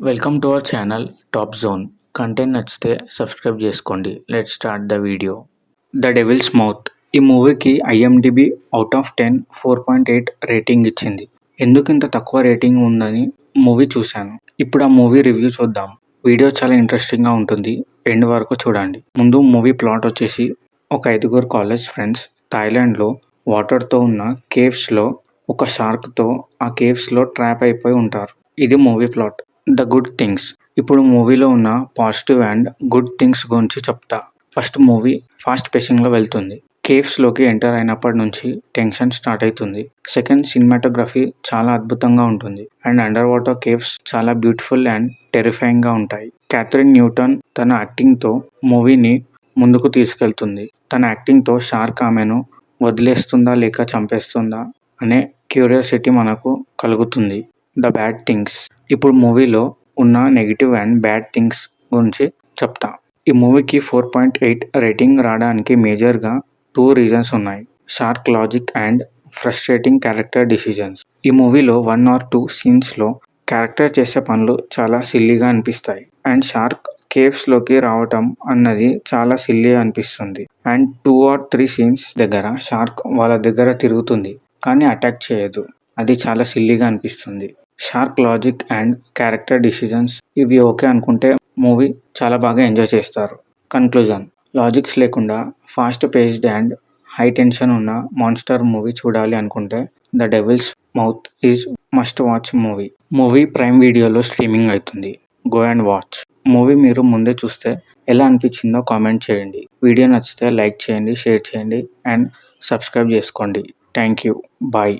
Welcome to our channel top zone. Content నచ్చితే subscribe చేసుకోండి. Let start the video. The devil's mouth ఈ మూవీకి IMDb out of 10 4.8 rating ఇచ్చింది. ఎందుకు ఇంత తక్కువ రేటింగ్ ఉందని మూవీ చూశాను. ఇప్పుడు ఆ మూవీ రివ్యూ చూద్దాం. వీడియో చాలా ఇంట్రెస్టింగ్గా ఉంటుంది. ఎండ్ వరకు చూడండి. ముందు మూవీ ప్లాట్ వచ్చేసి ఒక 5 కాలేజ్ ఫ్రెండ్స్ థాయిలాండ్లో వాటర్తో ఉన్న కేవ్స్లో ఒక షార్క్తో ఆ కేవ్స్లో ట్రాప్ అయిపోయి ఉంటారు. ఇది movie plot. The good things. ఇప్పుడు మూవీలో ఉన్న పాజిటివ్ అండ్ గుడ్ థింగ్స్ గురించి చెప్తా. ఫస్ట్, మూవీ ఫాస్ట్ పేసింగ్లో వెళ్తుంది. కేవ్స్లోకి ఎంటర్ అయినప్పటి నుంచి టెన్షన్ స్టార్ట్ అవుతుంది. సెకండ్, సినిమాటోగ్రఫీ చాలా అద్భుతంగా ఉంటుంది అండ్ అండర్ వాటర్ కేవ్స్ చాలా బ్యూటిఫుల్ అండ్ టెరిఫైయింగ్గా ఉంటాయి. క్యాథరిన్ న్యూటన్ తన యాక్టింగ్తో మూవీని ముందుకు తీసుకెళ్తుంది. తన యాక్టింగ్తో షార్క్ ఆమెను వదిలేస్తుందా లేక చంపేస్తుందా అనే క్యూరియాసిటీ మనకు కలుగుతుంది. The bad things. ఇప్పుడు మూవీలో ఉన్న నెగిటివ్ అండ్ బ్యాడ్ థింగ్స్ గురించి చెప్తా. ఈ మూవీకి 4.8 రేటింగ్ రావడానికి మేజర్గా 2 రీజన్స్ ఉన్నాయి. Shark logic and frustrating character decisions. ఈ మూవీలో 1 or 2 సీన్స్లో క్యారెక్టర్ చేసే పనులు చాలా సిల్లీగా అనిపిస్తాయి అండ్ షార్క్ కేవ్స్లోకి రావటం అన్నది చాలా సిల్లీగా అనిపిస్తుంది. అండ్ 2 or 3 సీన్స్ దగ్గర షార్క్ వాళ్ళ దగ్గర తిరుగుతుంది కానీ అటాక్ చేయదు. అది చాలా సిల్లీగా అనిపిస్తుంది. Shark logic and character decisions ఇవి ఓకే అనుకుంటే మూవీ చాలా బాగా ఎంజాయ్ చేస్తారు. కన్క్లూజన్. లాజిక్స్ లేకుండా fast paced and high tension ఉన్న మాన్స్టర్ మూవీ చూడాలి అనుకుంటే the devil's mouth is must watch movie. Movie prime వీడియోలో స్ట్రీమింగ్ అవుతుంది. Go and watch. మూవీ మీరు ముందే చూస్తే ఎలా అనిపించిందో కామెంట్ చేయండి. వీడియో నచ్చితే లైక్ చేయండి, షేర్ చేయండి అండ్ సబ్స్క్రైబ్ చేసుకోండి. Thank you. బాయ్.